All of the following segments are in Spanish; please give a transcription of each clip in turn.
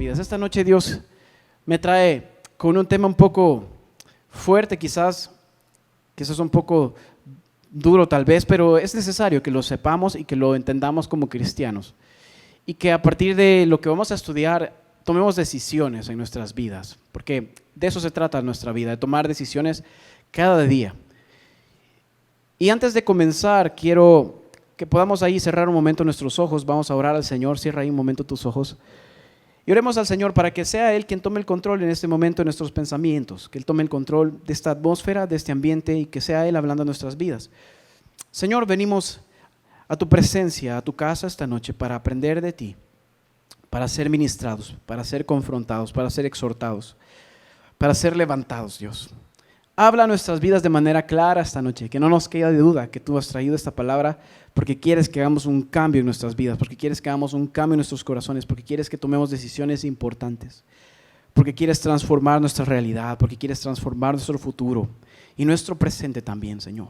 vidas. Esta noche Dios me trae con un tema un poco fuerte, quizás un poco duro tal vez, pero es necesario que lo sepamos y que lo entendamos como cristianos. Y que a partir de lo que vamos a estudiar, tomemos decisiones en nuestras vidas, porque de eso se trata nuestra vida, de tomar decisiones cada día. Y antes de comenzar, quiero que podamos ahí cerrar un momento nuestros ojos. Vamos a orar al Señor. Cierra ahí un momento tus ojos. Y oremos al Señor para que sea Él quien tome el control en este momento de nuestros pensamientos, que Él tome el control de esta atmósfera, de este ambiente, y que sea Él hablando en nuestras vidas. Señor, venimos a tu presencia, a tu casa esta noche para aprender de ti, para ser ministrados, para ser confrontados, para ser exhortados, para ser levantados, Dios. Habla a nuestras vidas de manera clara esta noche, que no nos quede duda que tú has traído esta palabra porque quieres que hagamos un cambio en nuestras vidas, porque quieres que hagamos un cambio en nuestros corazones, porque quieres que tomemos decisiones importantes, porque quieres transformar nuestra realidad, porque quieres transformar nuestro futuro y nuestro presente también, Señor.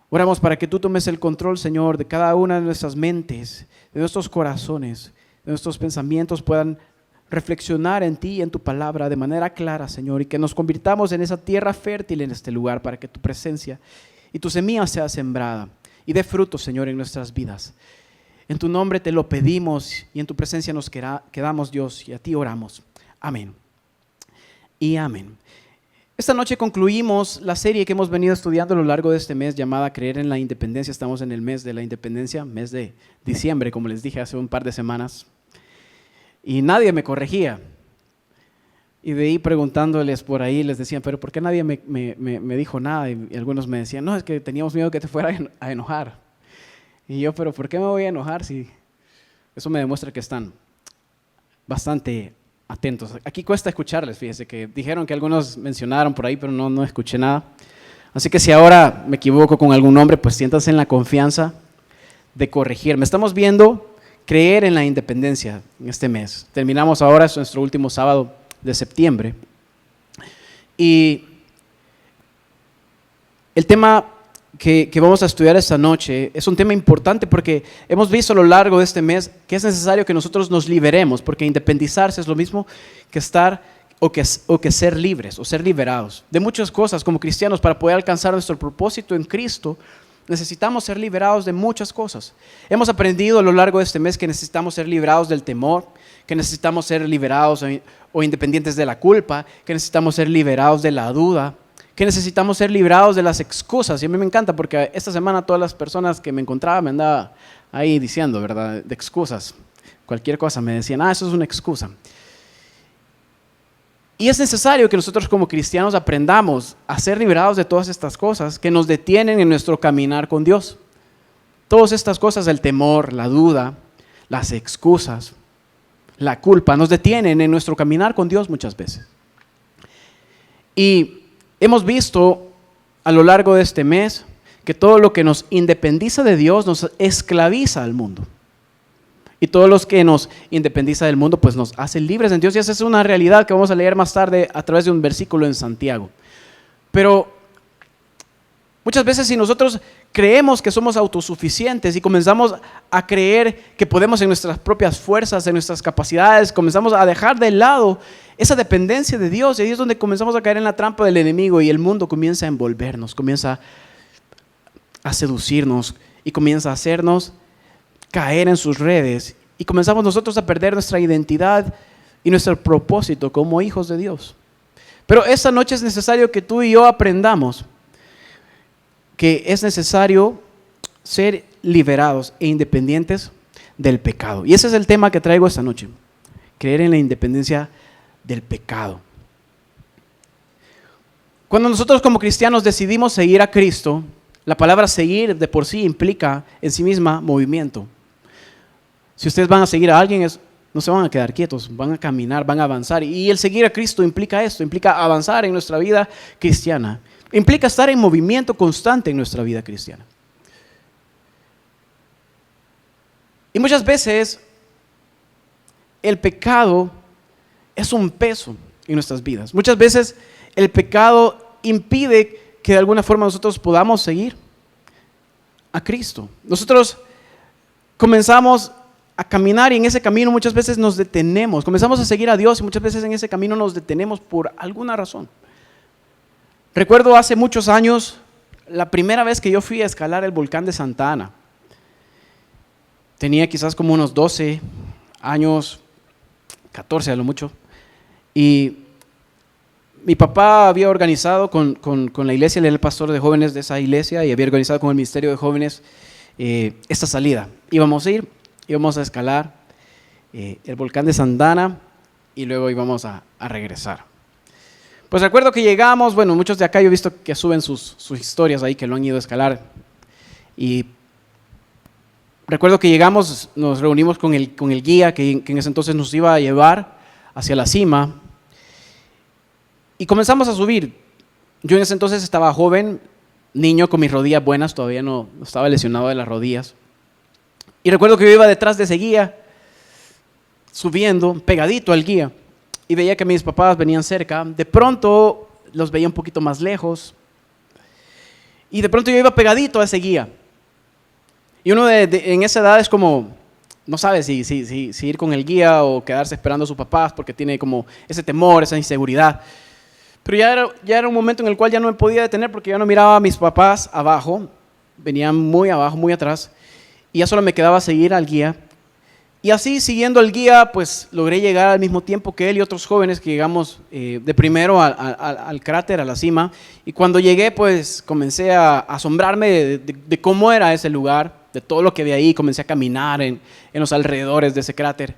Oramos para que tú tomes el control, Señor, de cada una de nuestras mentes, de nuestros corazones, de nuestros pensamientos, puedan reflexionar en ti y en tu palabra de manera clara, Señor, y que nos convirtamos en esa tierra fértil en este lugar para que tu presencia y tu semilla sea sembrada y dé fruto, Señor, en nuestras vidas. En tu nombre te lo pedimos y en tu presencia nos quedamos, Dios, y a ti oramos. Amén y amén. Esta noche concluimos la serie que hemos venido estudiando a lo largo de este mes llamada Creer en la Independencia. Estamos en el mes de la Independencia, mes de diciembre, como les dije hace un par de semanas. Y nadie me corregía. Y de ahí preguntándoles por ahí, les decían, pero ¿por qué nadie me dijo nada? Y algunos me decían, no, es que teníamos miedo que te fuera a enojar. Y yo, pero ¿por qué me voy a enojar si eso me demuestra que están bastante atentos? Aquí cuesta escucharles, fíjense que dijeron que algunos mencionaron por ahí, pero no escuché nada. Así que si ahora me equivoco con algún nombre, pues siéntanse en la confianza de corregirme. Estamos viendo Creer en la Independencia en este mes. Terminamos ahora, es nuestro último sábado de septiembre. Y el tema que vamos a estudiar esta noche es un tema importante porque hemos visto a lo largo de este mes que es necesario que nosotros nos liberemos, porque independizarse es lo mismo que estar o que ser libres o ser liberados de muchas cosas como cristianos. Para poder alcanzar nuestro propósito en Cristo, necesitamos ser liberados de muchas cosas. Hemos aprendido a lo largo de este mes que necesitamos ser liberados del temor, que necesitamos ser liberados o independientes de la culpa, que necesitamos ser liberados de la duda, que necesitamos ser liberados de las excusas. Y a mí me encanta porque esta semana todas las personas que me encontraba me andaba ahí diciendo, ¿verdad?, de excusas. Cualquier cosa me decían, eso es una excusa. Y es necesario que nosotros como cristianos aprendamos a ser liberados de todas estas cosas que nos detienen en nuestro caminar con Dios. Todas estas cosas, el temor, la duda, las excusas, la culpa, nos detienen en nuestro caminar con Dios muchas veces. Y hemos visto a lo largo de este mes que todo lo que nos independiza de Dios nos esclaviza al mundo. Y todos los que nos independiza del mundo, pues nos hacen libres en Dios. Y esa es una realidad que vamos a leer más tarde a través de un versículo en Santiago. Pero muchas veces si nosotros creemos que somos autosuficientes y comenzamos a creer que podemos en nuestras propias fuerzas, en nuestras capacidades, comenzamos a dejar de lado esa dependencia de Dios. Y ahí es donde comenzamos a caer en la trampa del enemigo y el mundo comienza a envolvernos, comienza a seducirnos y comienza a hacernos caer en sus redes, y comenzamos nosotros a perder nuestra identidad y nuestro propósito como hijos de Dios. Pero esta noche es necesario que tú y yo aprendamos que es necesario ser liberados e independientes del pecado. Y ese es el tema que traigo esta noche: creer en la independencia del pecado. Cuando nosotros como cristianos decidimos seguir a Cristo, la palabra seguir de por sí implica en sí misma movimiento. Si ustedes van a seguir a alguien, no se van a quedar quietos, van a caminar, van a avanzar. Y el seguir a Cristo implica esto, implica avanzar en nuestra vida cristiana. Implica estar en movimiento constante en nuestra vida cristiana. Y muchas veces el pecado es un peso en nuestras vidas. Muchas veces el pecado impide que de alguna forma nosotros podamos seguir a Cristo. Nosotros comenzamos a caminar y en ese camino muchas veces nos detenemos. Comenzamos a seguir a Dios y muchas veces en ese camino nos detenemos por alguna razón. Recuerdo hace muchos años, la primera vez que yo fui a escalar el volcán de Santa Ana. Tenía quizás como unos 12 años, 14 a lo mucho, y mi papá había organizado con la iglesia, él era el pastor de jóvenes de esa iglesia y había organizado con el ministerio de jóvenes esta salida. Íbamos a escalar el volcán de Santa Ana y luego íbamos a regresar. Pues recuerdo que llegamos, bueno, muchos de acá yo he visto que suben sus historias ahí que lo han ido a escalar. Y recuerdo que llegamos, nos reunimos con el guía que en ese entonces nos iba a llevar hacia la cima. Y comenzamos a subir. Yo en ese entonces estaba joven, niño con mis rodillas buenas, todavía no estaba lesionado de las rodillas. Y recuerdo que yo iba detrás de ese guía, subiendo, pegadito al guía. Y veía que mis papás venían cerca. De pronto los veía un poquito más lejos. Y de pronto yo iba pegadito a ese guía. Y uno en esa edad es como, no sabe si ir con el guía o quedarse esperando a sus papás porque tiene como ese temor, esa inseguridad. Pero ya era un momento en el cual ya no me podía detener porque ya no miraba a mis papás abajo. Venían muy abajo, muy atrás. Y ya solo me quedaba seguir al guía. Y así, siguiendo al guía, pues logré llegar al mismo tiempo que él y otros jóvenes que llegamos de primero al cráter, a la cima. Y cuando llegué, pues comencé a asombrarme de cómo era ese lugar, de todo lo que había ahí. Comencé a caminar en los alrededores de ese cráter.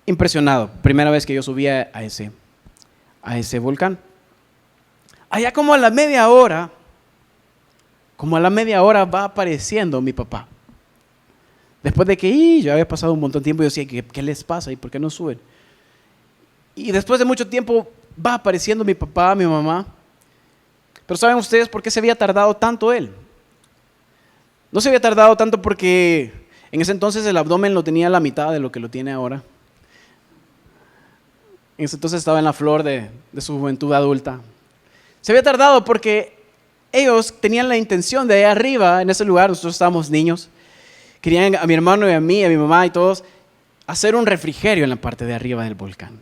Impresionado, primera vez que yo subía a ese volcán. Allá como a la media hora va apareciendo mi papá. Después de que ya había pasado un montón de tiempo, yo decía, ¿qué les pasa? ¿Y por qué no suben? Y después de mucho tiempo va apareciendo mi papá, mi mamá. Pero ¿saben ustedes por qué se había tardado tanto él? No se había tardado tanto porque en ese entonces el abdomen lo tenía a la mitad de lo que lo tiene ahora. En ese entonces estaba en la flor de su juventud adulta. Se había tardado porque ellos tenían la intención de ahí arriba, en ese lugar, nosotros estábamos niños, querían a mi hermano y a mí, a mi mamá y todos, hacer un refrigerio en la parte de arriba del volcán.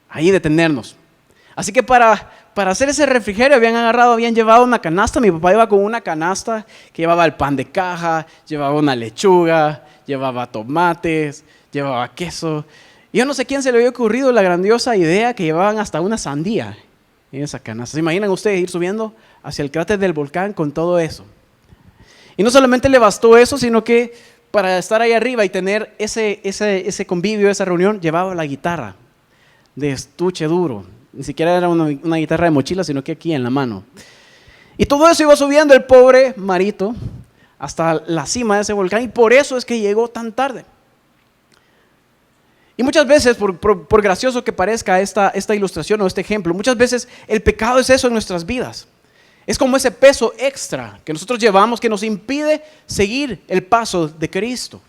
Ahí detenernos. Así que para hacer ese refrigerio habían llevado una canasta. Mi papá iba con una canasta que llevaba el pan de caja, llevaba una lechuga, llevaba tomates, llevaba queso. Y yo no sé quién se le había ocurrido la grandiosa idea que llevaban hasta una sandía en esa canasta. ¿Se imaginan ustedes ir subiendo hacia el cráter del volcán con todo eso? Y no solamente le bastó eso, sino que para estar ahí arriba y tener ese convivio, esa reunión, llevaba la guitarra de estuche duro. Ni siquiera era una guitarra de mochila, sino que aquí en la mano. Y todo eso iba subiendo el pobre Marito hasta la cima de ese volcán, y por eso es que llegó tan tarde. Y muchas veces, por gracioso que parezca esta ilustración o este ejemplo, muchas veces el pecado es eso en nuestras vidas. Es como ese peso extra que nosotros llevamos que nos impide seguir el paso de Cristo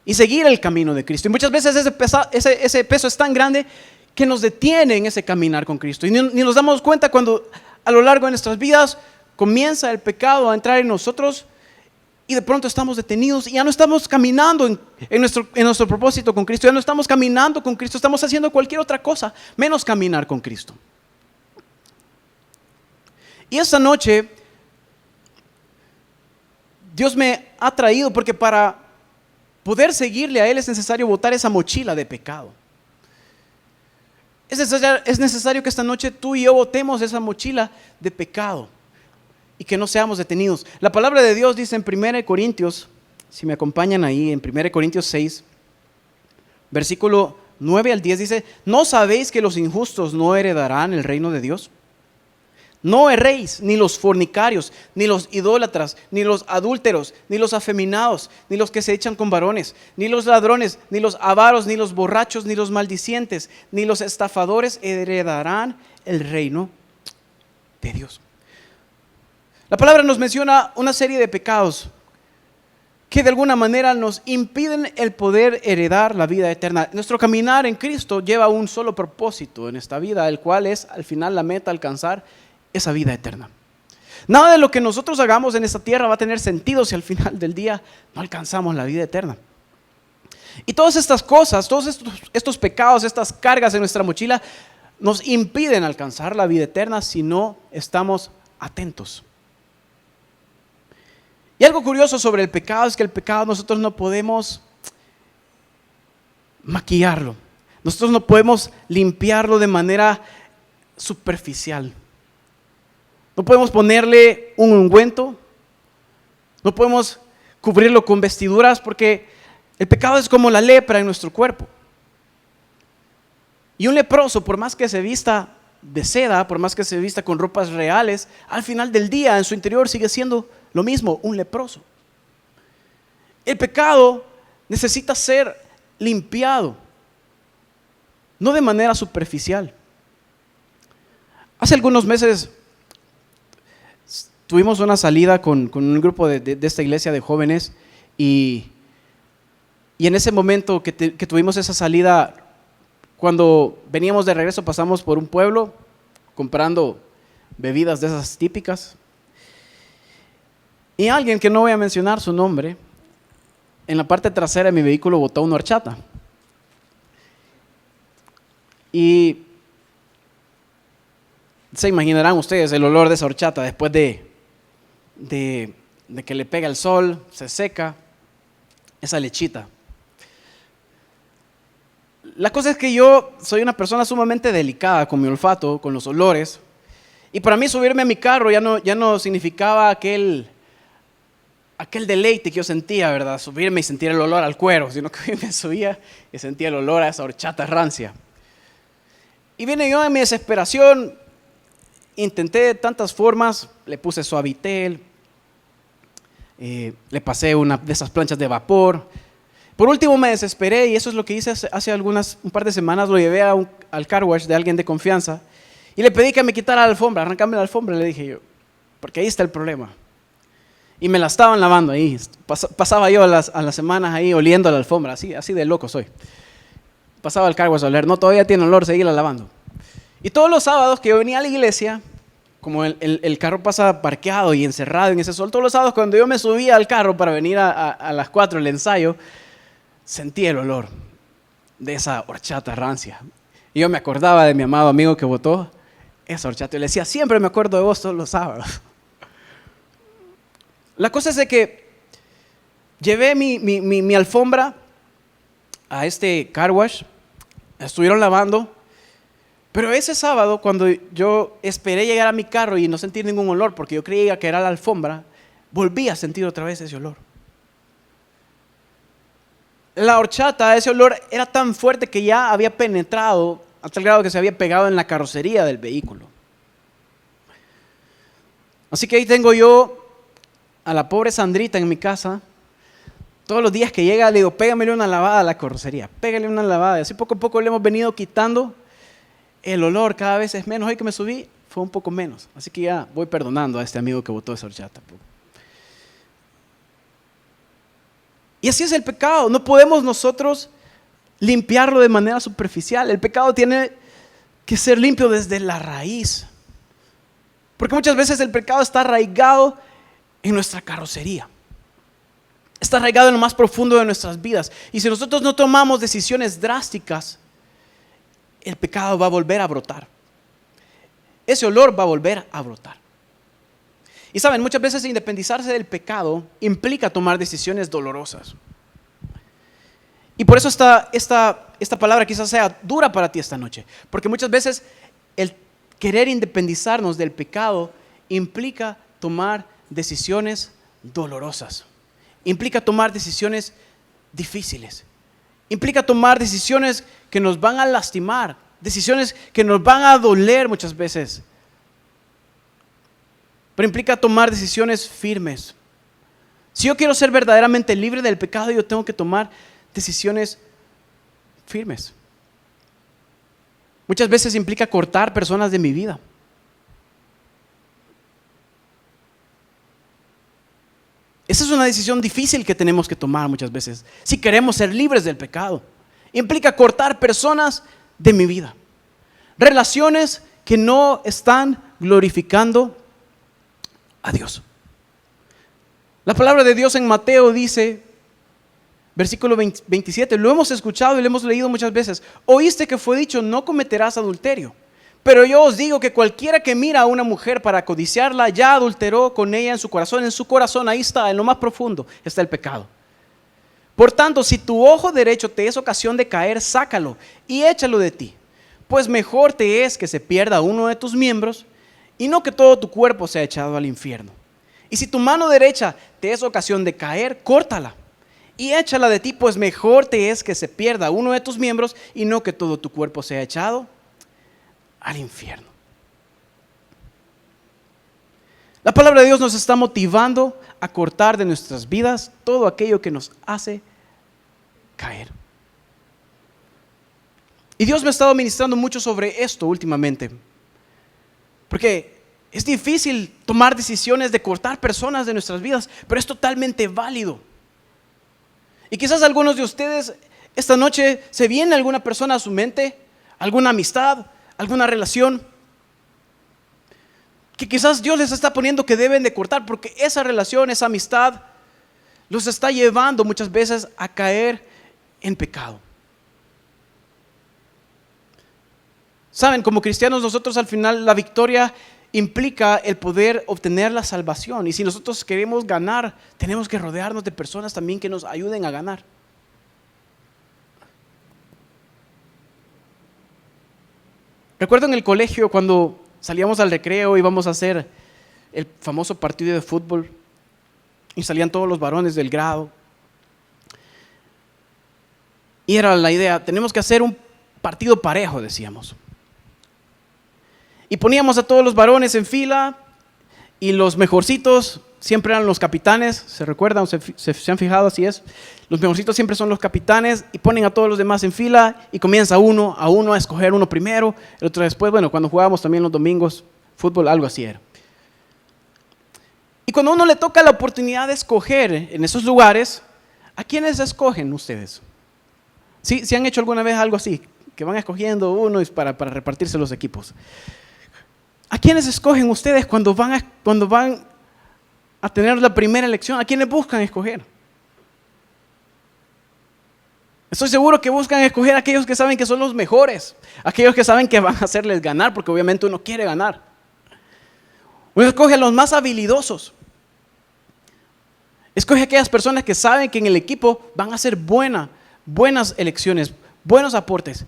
y seguir el camino de Cristo. Y muchas veces ese peso es tan grande que nos detiene en ese caminar con Cristo. Y ni nos damos cuenta cuando a lo largo de nuestras vidas comienza el pecado a entrar en nosotros y de pronto estamos detenidos y ya no estamos caminando en nuestro propósito con Cristo. Ya no estamos caminando con Cristo, estamos haciendo cualquier otra cosa menos caminar con Cristo. Y esta noche Dios me ha traído porque para poder seguirle a Él es necesario botar esa mochila de pecado. Es necesario que esta noche tú y yo botemos esa mochila de pecado y que no seamos detenidos. La palabra de Dios dice en 1 Corintios, si me acompañan ahí, en 1 Corintios 6, versículo 9 al 10 dice: ¿no sabéis que los injustos no heredarán el reino de Dios? No erréis, ni los fornicarios, ni los idólatras, ni los adúlteros, ni los afeminados, ni los que se echan con varones, ni los ladrones, ni los avaros, ni los borrachos, ni los maldicientes, ni los estafadores heredarán el reino de Dios. La palabra nos menciona una serie de pecados que de alguna manera nos impiden el poder heredar la vida eterna. Nuestro caminar en Cristo lleva un solo propósito en esta vida, el cual es al final la meta, alcanzar esa vida eterna. Nada de lo que nosotros hagamos en esta tierra va a tener sentido si al final del día no alcanzamos la vida eterna. Y todas estas cosas, todos estos pecados, estas cargas en nuestra mochila nos impiden alcanzar la vida eterna si no estamos atentos. Y algo curioso sobre el pecado es que el pecado nosotros no podemos maquillarlo. Nosotros no podemos limpiarlo de manera superficial. No podemos ponerle un ungüento. No podemos cubrirlo con vestiduras porque el pecado es como la lepra en nuestro cuerpo. Y un leproso, por más que se vista de seda, por más que se vista con ropas reales, al final del día en su interior sigue siendo lo mismo, un leproso. El pecado necesita ser limpiado, no de manera superficial. Hace algunos meses tuvimos una salida con un grupo de esta iglesia de jóvenes y en ese momento que tuvimos esa salida, cuando veníamos de regreso pasamos por un pueblo comprando bebidas de esas típicas y alguien que no voy a mencionar su nombre, en la parte trasera de mi vehículo botó una horchata. Y se imaginarán ustedes el olor de esa horchata después de que le pega el sol, se seca, esa lechita. La cosa es que yo soy una persona sumamente delicada con mi olfato, con los olores, y para mí subirme a mi carro ya no significaba aquel deleite que yo sentía, ¿verdad? Subirme y sentir el olor al cuero, sino que me subía y sentía el olor a esa horchata rancia. Y vine yo en mi desesperación, intenté de tantas formas, le puse Suavitel, le pasé una de esas planchas de vapor. Por último me desesperé y eso es lo que hice hace un par de semanas. Lo llevé al car wash de alguien de confianza y le pedí que me quitara la alfombra, arrancarme la alfombra, le dije yo, porque ahí está el problema. Y me la estaban lavando ahí, pasaba yo a las semanas ahí oliendo la alfombra, así de loco soy. Pasaba al car wash a oler, no, todavía tiene olor, seguíla lavando. Y todos los sábados que yo venía a la iglesia, como el carro pasa parqueado y encerrado en ese sol, todos los sábados cuando yo me subía al carro para venir a las 4 el ensayo, sentí el olor de esa horchata rancia. Y yo me acordaba de mi amado amigo que botó esa horchata. Y le decía, siempre me acuerdo de vos todos los sábados. La cosa es de que llevé mi alfombra a este car wash, estuvieron lavando, pero ese sábado cuando yo esperé llegar a mi carro y no sentir ningún olor, porque yo creía que era la alfombra, volví a sentir otra vez ese olor. La horchata, ese olor era tan fuerte que ya había penetrado a tal grado que se había pegado en la carrocería del vehículo. Así que ahí tengo yo a la pobre Sandrita en mi casa. Todos los días que llega le digo, pégamele una lavada a la carrocería, pégale una lavada. Y así poco a poco le hemos venido quitando el olor, cada vez es menos. Hoy que me subí fue un poco menos. Así que ya voy perdonando a este amigo que botó esa horchata. Y así es el pecado. No podemos nosotros limpiarlo de manera superficial. El pecado tiene que ser limpio desde la raíz. Porque muchas veces el pecado está arraigado en nuestra carrocería. Está arraigado en lo más profundo de nuestras vidas. Y si nosotros no tomamos decisiones drásticas, el pecado va a volver a brotar. Ese olor va a volver a brotar. Y saben, muchas veces independizarse del pecado implica tomar decisiones dolorosas. Y por eso esta palabra quizás sea dura para ti esta noche. Porque muchas veces el querer independizarnos del pecado implica tomar decisiones dolorosas. Implica tomar decisiones difíciles. Implica tomar decisiones que nos van a lastimar. Decisiones que nos van a doler muchas veces. Pero implica tomar decisiones firmes. Si yo quiero ser verdaderamente libre del pecado, yo tengo que tomar decisiones firmes. Muchas veces implica cortar personas de mi vida. Esa es una decisión difícil que tenemos que tomar muchas veces. Si queremos ser libres del pecado, implica cortar personas de mi vida. Relaciones que no están glorificando a Dios. La palabra de Dios en Mateo dice, Versículo 27, lo hemos escuchado y lo hemos leído muchas veces. Oíste que fue dicho, no cometerás adulterio. Pero yo os digo que cualquiera que mira a una mujer para codiciarla, ya adulteró con ella en su corazón. En su corazón, ahí está, en lo más profundo, está el pecado. Por tanto, si tu ojo derecho te es ocasión de caer, sácalo y échalo de ti. Pues mejor te es que se pierda uno de tus miembros y no que todo tu cuerpo sea echado al infierno. Y si tu mano derecha te es ocasión de caer, córtala y échala de ti, pues mejor te es que se pierda uno de tus miembros y no que todo tu cuerpo sea echado al infierno. La palabra de Dios nos está motivando a cortar de nuestras vidas todo aquello que nos hace caer. Y Dios me ha estado ministrando mucho sobre esto últimamente, porque es difícil tomar decisiones de cortar personas de nuestras vidas, pero es totalmente válido. Y quizás algunos de ustedes esta noche se viene alguna persona a su mente, alguna amistad, alguna relación, que quizás Dios les está poniendo que deben de cortar, porque esa relación, esa amistad, los está llevando muchas veces a caer en pecado. Saben, como cristianos nosotros al final la victoria implica el poder obtener la salvación. Y si nosotros queremos ganar, tenemos que rodearnos de personas también que nos ayuden a ganar. Recuerdo en el colegio cuando salíamos al recreo, íbamos a hacer el famoso partido de fútbol y salían todos los varones del grado. Y era la idea, tenemos que hacer un partido parejo, decíamos. Y poníamos a todos los varones en fila y los mejorcitos siempre eran los capitanes. ¿Se recuerdan? ¿Se han fijado? Así es. Los mejorcitos siempre son los capitanes y ponen a todos los demás en fila y comienza uno a escoger uno primero, el otro después. Bueno, cuando jugábamos también los domingos, fútbol, algo así era. Y cuando a uno le toca la oportunidad de escoger en esos lugares, ¿a quiénes escogen ustedes? ¿Sí han hecho alguna vez algo así? Que van escogiendo uno para repartirse los equipos. ¿A quiénes escogen ustedes cuando van a tener la primera elección? ¿A quiénes buscan escoger? Estoy seguro que buscan escoger a aquellos que saben que son los mejores, aquellos que saben que van a hacerles ganar, porque obviamente uno quiere ganar. Uno escoge a los más habilidosos. Escoge a aquellas personas que saben que en el equipo van a hacer buenas elecciones, buenos aportes.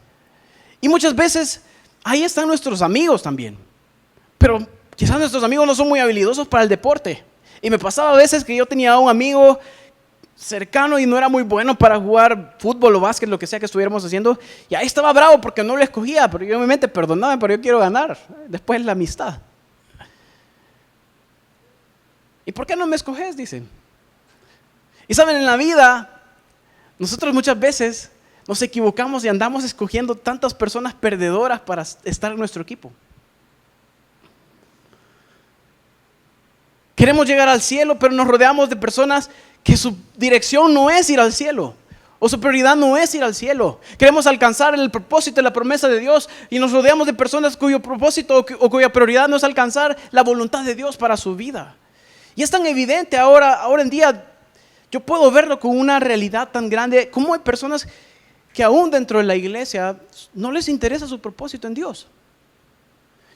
Y muchas veces ahí están nuestros amigos también. Pero quizás nuestros amigos no son muy habilidosos para el deporte. Y me pasaba a veces que yo tenía un amigo cercano y no era muy bueno para jugar fútbol o básquet, lo que sea que estuviéramos haciendo. Y ahí estaba bravo porque no lo escogía. Pero yo en mi mente, perdóname, pero yo quiero ganar. Después la amistad. ¿Y por qué no me escoges? Dicen. Y saben, en la vida, nosotros muchas veces nos equivocamos y andamos escogiendo tantas personas perdedoras para estar en nuestro equipo. Queremos llegar al cielo, pero nos rodeamos de personas que su dirección no es ir al cielo, o su prioridad no es ir al cielo. Queremos alcanzar el propósito y la promesa de Dios y nos rodeamos de personas cuyo propósito o cuya prioridad no es alcanzar la voluntad de Dios para su vida. Y es tan evidente ahora en día, yo puedo verlo con una realidad tan grande, como hay personas que aún dentro de la iglesia no les interesa su propósito en Dios.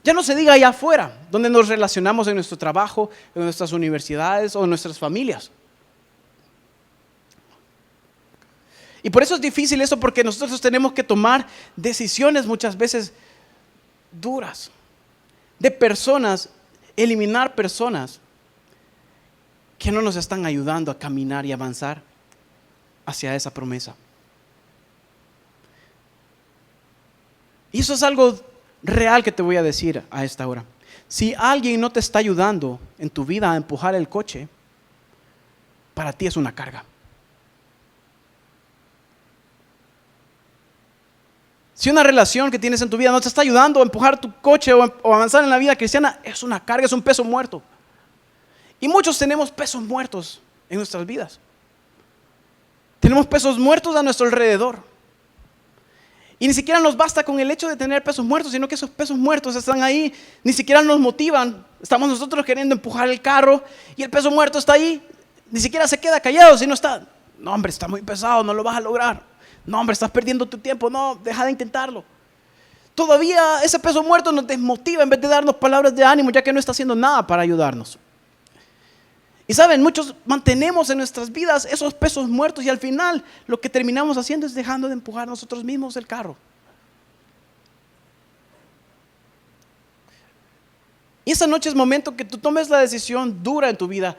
Ya no se diga allá afuera, donde nos relacionamos en nuestro trabajo, en nuestras universidades o en nuestras familias. Y por eso es difícil eso, porque nosotros tenemos que tomar decisiones muchas veces duras, de personas, eliminar personas que no nos están ayudando a caminar y avanzar hacia esa promesa. Y eso es algo real que te voy a decir a esta hora. Si alguien no te está ayudando en tu vida a empujar el coche, para ti es una carga. Si una relación que tienes en tu vida no te está ayudando a empujar tu coche o avanzar en la vida cristiana, es una carga, es un peso muerto. Y muchos tenemos pesos muertos en nuestras vidas. Tenemos pesos muertos a nuestro alrededor. Y ni siquiera nos basta con el hecho de tener pesos muertos, sino que esos pesos muertos están ahí, ni siquiera nos motivan. Estamos nosotros queriendo empujar el carro y el peso muerto está ahí, ni siquiera se queda callado, sino está No, hombre, está muy pesado, no lo vas a lograr. No, hombre, estás perdiendo tu tiempo. No, deja de intentarlo. Todavía ese peso muerto nos desmotiva en vez de darnos palabras de ánimo, ya que no está haciendo nada para ayudarnos. Y saben, muchos mantenemos en nuestras vidas esos pesos muertos y al final lo que terminamos haciendo es dejando de empujar nosotros mismos el carro. Y esa noche es momento que tú tomes la decisión dura en tu vida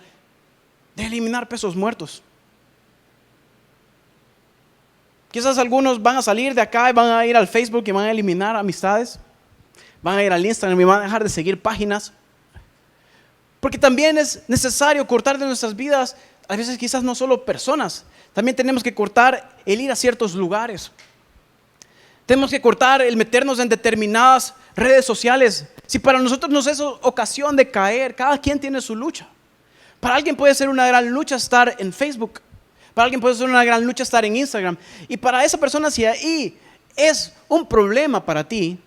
de eliminar pesos muertos. Quizás algunos van a salir de acá y van a ir al Facebook y van a eliminar amistades. Van a ir al Instagram y van a dejar de seguir páginas. Porque también es necesario cortar de nuestras vidas, a veces quizás no solo personas, también tenemos que cortar el ir a ciertos lugares. Tenemos que cortar el meternos en determinadas redes sociales. Si para nosotros nos es ocasión de caer, cada quien tiene su lucha. Para alguien puede ser una gran lucha estar en Facebook. Para alguien puede ser una gran lucha estar en Instagram. Y para esa persona, si ahí es un problema para ti,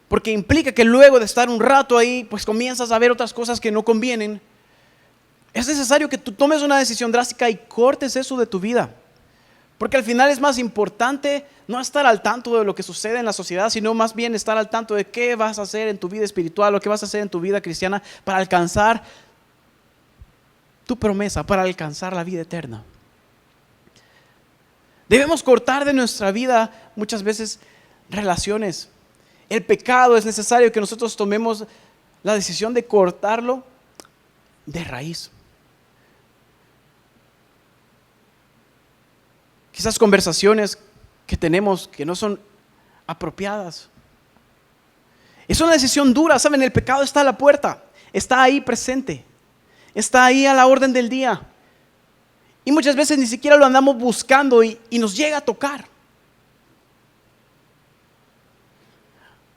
porque implica que luego de estar un rato ahí, pues comienzas a ver otras cosas que no convienen, es necesario que tú tomes una decisión drástica y cortes eso de tu vida. Porque al final es más importante no estar al tanto de lo que sucede en la sociedad, sino más bien estar al tanto de qué vas a hacer en tu vida espiritual o qué vas a hacer en tu vida cristiana para alcanzar tu promesa, para alcanzar la vida eterna. Debemos cortar de nuestra vida muchas veces relaciones. El pecado es necesario que nosotros tomemos la decisión de cortarlo de raíz. Quizás conversaciones que tenemos que no son apropiadas. Es una decisión dura, ¿saben? El pecado está a la puerta, está ahí presente, está ahí a la orden del día. Y muchas veces ni siquiera lo andamos buscando y nos llega a tocar.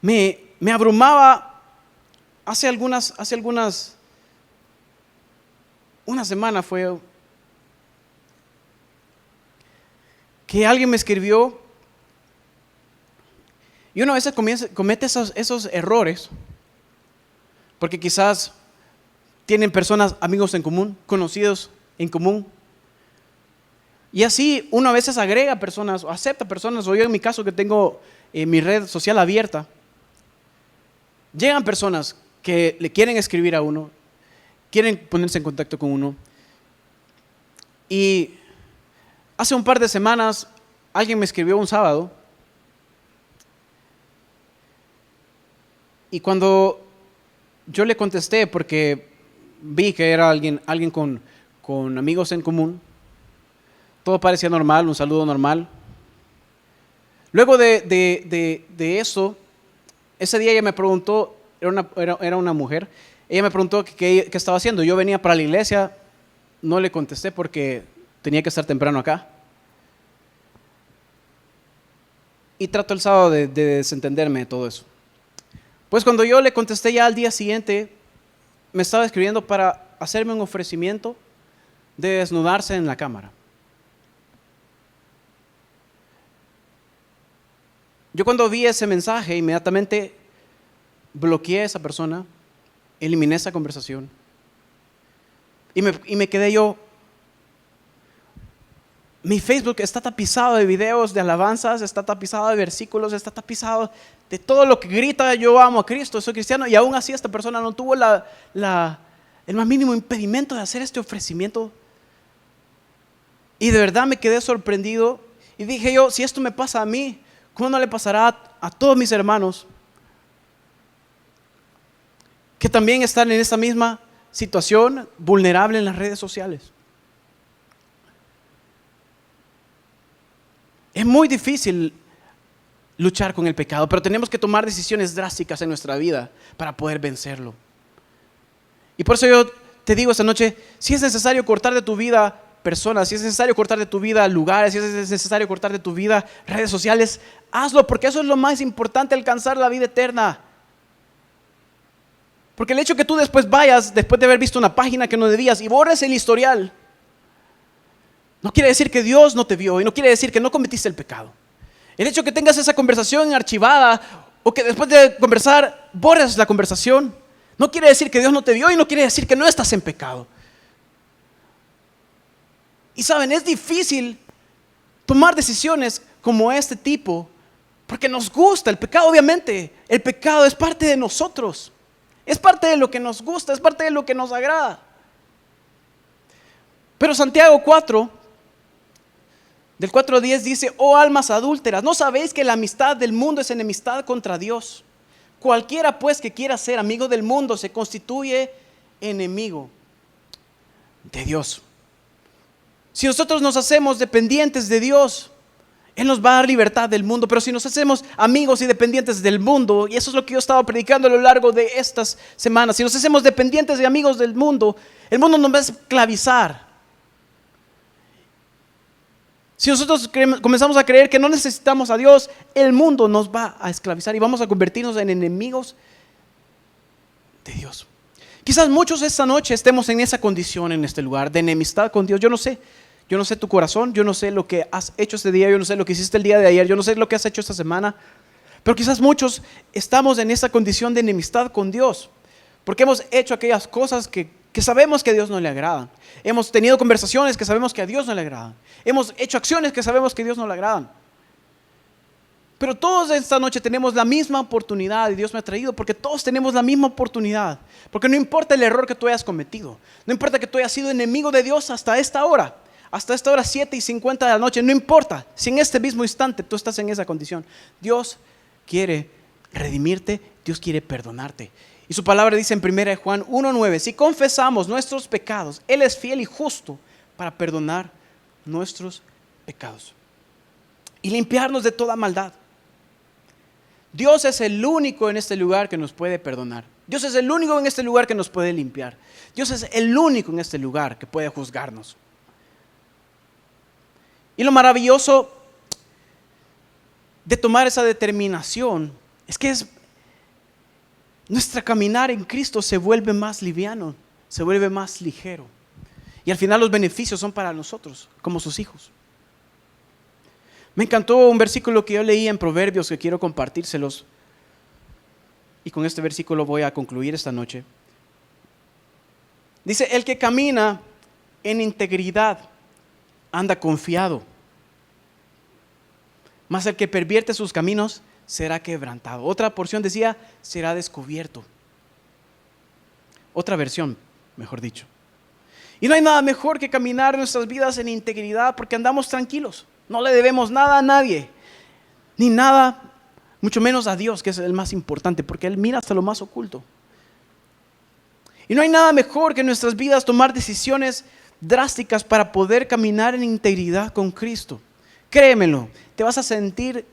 Me abrumaba una semana fue que alguien me escribió y uno a veces comete esos errores porque quizás tienen personas, amigos en común, conocidos en común. Y así uno a veces agrega personas o acepta personas, o yo en mi caso que tengo mi red social abierta, llegan personas que le quieren escribir a uno, quieren ponerse en contacto con uno. Y hace un par de semanas alguien me escribió un sábado y cuando yo le contesté, porque vi que era alguien con amigos en común, todo parecía normal, un saludo normal. Luego de eso, ese día ella me preguntó, era una mujer, ella me preguntó qué estaba haciendo. Yo venía para la iglesia, no le contesté porque tenía que estar temprano acá. Y trato el sábado de desentenderme de todo eso. Pues cuando yo le contesté ya al día siguiente, me estaba escribiendo para hacerme un ofrecimiento de desnudarse en la cámara. Yo cuando vi ese mensaje, inmediatamente bloqueé a esa persona, eliminé esa conversación y me quedé yo. Mi Facebook está tapizado de videos de alabanzas, está tapizado de versículos, está tapizado de todo lo que grita: yo amo a Cristo, soy cristiano, y aún así esta persona no tuvo el más mínimo impedimento de hacer este ofrecimiento. Y de verdad me quedé sorprendido y dije yo, si esto me pasa a mí, ¿cómo no le pasará a todos mis hermanos que también están en esta misma situación vulnerable en las redes sociales? Es muy difícil luchar con el pecado, pero tenemos que tomar decisiones drásticas en nuestra vida para poder vencerlo. Y por eso yo te digo esta noche, si es necesario cortar de tu vida personas, si es necesario cortar de tu vida lugares, si es necesario cortar de tu vida redes sociales, hazlo, porque eso es lo más importante, alcanzar la vida eterna. Porque el hecho que tú después vayas, después de haber visto una página que no debías, y borres el historial, no quiere decir que Dios no te vio y no quiere decir que no cometiste el pecado. El hecho que tengas esa conversación archivada o que después de conversar borres la conversación, no quiere decir que Dios no te vio y no quiere decir que no estás en pecado. Y saben, es difícil tomar decisiones como este tipo, porque nos gusta el pecado. Obviamente, el pecado es parte de nosotros. Es parte de lo que nos gusta, es parte de lo que nos agrada. Pero Santiago 4, del 4 al 10 dice: oh almas adúlteras, ¿no sabéis que la amistad del mundo es enemistad contra Dios? Cualquiera pues que quiera ser amigo del mundo se constituye enemigo de Dios. Si nosotros nos hacemos dependientes de Dios, Él nos va a dar libertad del mundo. Pero si nos hacemos amigos y dependientes del mundo, y eso es lo que yo estaba predicando a lo largo de estas semanas, si nos hacemos dependientes y amigos del mundo, el mundo nos va a esclavizar. Si nosotros comenzamos a creer que no necesitamos a Dios, el mundo nos va a esclavizar y vamos a convertirnos en enemigos de Dios. Quizás muchos esta noche estemos en esa condición en este lugar, de enemistad con Dios. Yo no sé tu corazón, yo no sé lo que has hecho este día, yo no sé lo que hiciste el día de ayer, yo no sé lo que has hecho esta semana, pero quizás muchos estamos en esa condición de enemistad con Dios, porque hemos hecho aquellas cosas que sabemos que a Dios no le agradan. Hemos tenido conversaciones que sabemos que a Dios no le agradan. Hemos hecho acciones que sabemos que a Dios no le agradan. Pero todos esta noche tenemos la misma oportunidad y Dios me ha traído porque todos tenemos la misma oportunidad. Porque no importa el error que tú hayas cometido, no importa que tú hayas sido enemigo de Dios hasta esta hora 7:50 de la noche, no importa si en este mismo instante tú estás en esa condición. Dios quiere redimirte, Dios quiere perdonarte. Y su palabra dice en 1 Juan 1:9: si confesamos nuestros pecados, Él es fiel y justo para perdonar nuestros pecados y limpiarnos de toda maldad. Dios es el único en este lugar que nos puede perdonar. Dios es el único en este lugar que nos puede limpiar. Dios es el único en este lugar que puede juzgarnos. Y lo maravilloso de tomar esa determinación es que nuestra caminar en Cristo se vuelve más liviano, se vuelve más ligero. Y al final los beneficios son para nosotros, como sus hijos. Me encantó un versículo que yo leí en Proverbios que quiero compartírselos. Y con este versículo voy a concluir esta noche. Dice: el que camina en integridad anda confiado, mas el que pervierte sus caminos será quebrantado. Otra porción decía: será descubierto. Otra versión, mejor dicho. Y no hay nada mejor que caminar nuestras vidas en integridad, porque andamos tranquilos. No le debemos nada a nadie, ni nada, mucho menos a Dios, que es el más importante, porque Él mira hasta lo más oculto. Y no hay nada mejor que en nuestras vidas tomar decisiones drásticas para poder caminar en integridad con Cristo. Créemelo, te vas a sentir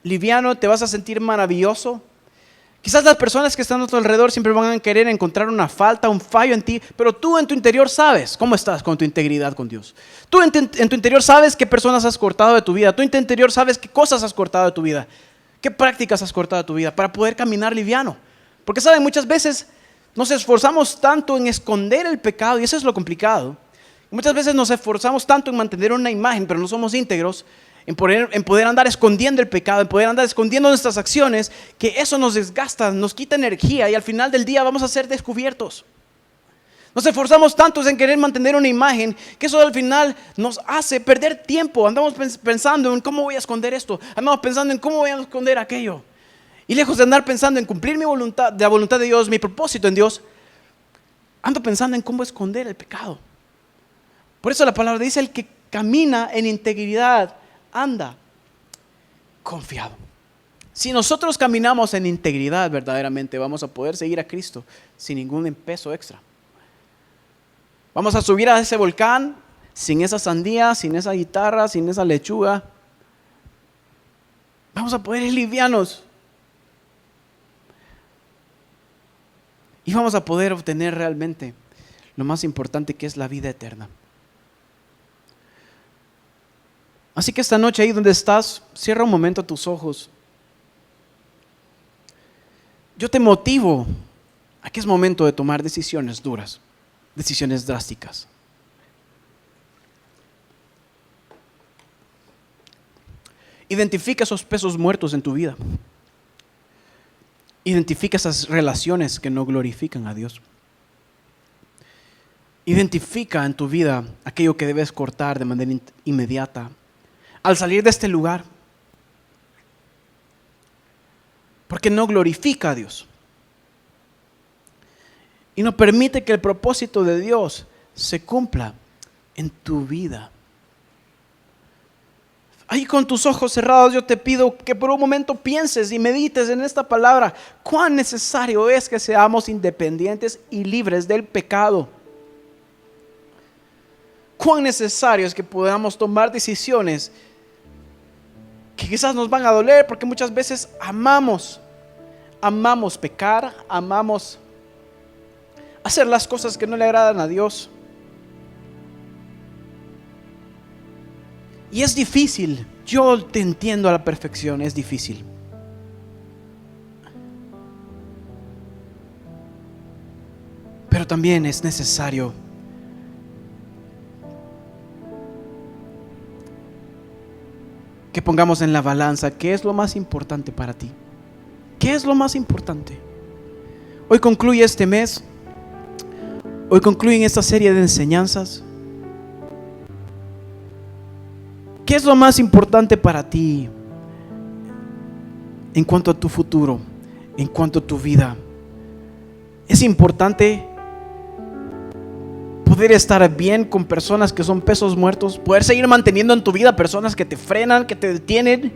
liviano, te vas a sentir maravilloso. Quizás las personas que están a tu alrededor siempre van a querer encontrar una falta, un fallo en ti, pero tú en tu interior sabes cómo estás con tu integridad con Dios. Tú en tu interior sabes qué personas has cortado de tu vida. Tú en tu interior sabes qué cosas has cortado de tu vida, qué prácticas has cortado de tu vida para poder caminar liviano. Porque saben, muchas veces nos esforzamos tanto en esconder el pecado, y eso es lo complicado. Muchas veces nos esforzamos tanto en mantener una imagen, pero no somos íntegros, en poder andar escondiendo el pecado, en poder andar escondiendo nuestras acciones, que eso nos desgasta, nos quita energía y al final del día vamos a ser descubiertos. Nos esforzamos tanto en querer mantener una imagen que eso al final nos hace perder tiempo. Andamos pensando en cómo voy a esconder esto, andamos pensando en cómo voy a esconder aquello. Y lejos de andar pensando en cumplir mi voluntad, la voluntad de Dios, mi propósito en Dios, ando pensando en cómo esconder el pecado. Por eso la palabra dice: el que camina en integridad anda confiado. Si nosotros caminamos en integridad verdaderamente, vamos a poder seguir a Cristo sin ningún peso extra. Vamos a subir a ese volcán sin esa sandía, sin esa guitarra, sin esa lechuga. Vamos a poder ir livianos. Y vamos a poder obtener realmente lo más importante, que es la vida eterna. Así que esta noche, ahí donde estás, cierra un momento tus ojos. Yo te motivo a que es momento de tomar decisiones duras, decisiones drásticas. Identifica esos pesos muertos en tu vida. Identifica esas relaciones que no glorifican a Dios. Identifica en tu vida aquello que debes cortar de manera inmediata al salir de este lugar, porque no glorifica a Dios y no permite que el propósito de Dios se cumpla en tu vida. Ahí con tus ojos cerrados yo te pido que por un momento pienses y medites en esta palabra. Cuán necesario es que seamos independientes y libres del pecado. Cuán necesario es que podamos tomar decisiones que quizás nos van a doler, porque muchas veces amamos pecar, amamos hacer las cosas que no le agradan a Dios. Y es difícil, yo te entiendo a la perfección, es difícil. Pero también es necesario que pongamos en la balanza qué es lo más importante para ti. ¿Qué es lo más importante? Hoy concluye este mes, hoy concluyen esta serie de enseñanzas. ¿Qué es lo más importante para ti en cuanto a tu futuro, en cuanto a tu vida? Es importante poder estar bien con personas que son pesos muertos, poder seguir manteniendo en tu vida personas que te frenan, que te detienen,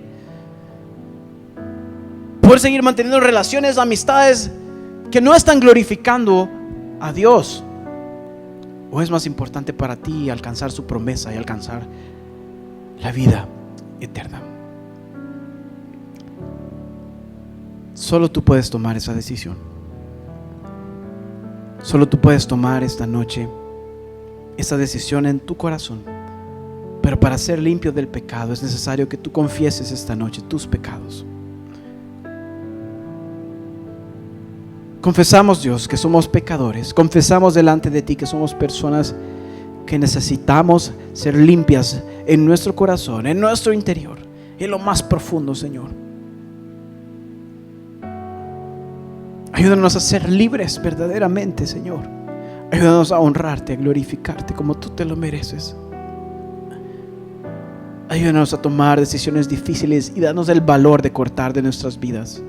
poder seguir manteniendo relaciones, amistades que no están glorificando a Dios. ¿O es más importante para ti alcanzar su promesa y alcanzar la vida eterna? Solo tú puedes tomar esa decisión. Solo tú puedes tomar esta noche esa decisión en tu corazón. Pero para ser limpio del pecado es necesario que tú confieses esta noche tus pecados. Confesamos, Dios, que somos pecadores. Confesamos delante de ti que somos personas que necesitamos ser limpias en nuestro corazón, en nuestro interior, en lo más profundo, Señor. Ayúdanos a ser libres verdaderamente, Señor. Ayúdanos a honrarte, a glorificarte como tú te lo mereces. Ayúdanos a tomar decisiones difíciles y danos el valor de cortar de nuestras vidas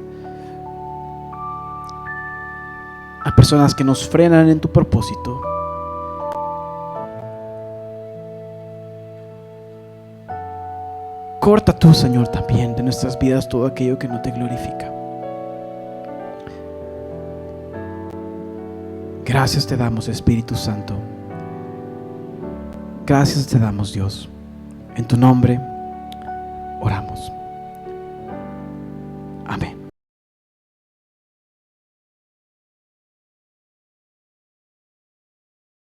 a personas que nos frenan en tu propósito. Corta tú, Señor, también de nuestras vidas todo aquello que no te glorifica. Gracias te damos, Espíritu Santo. Gracias te damos, Dios. En tu nombre.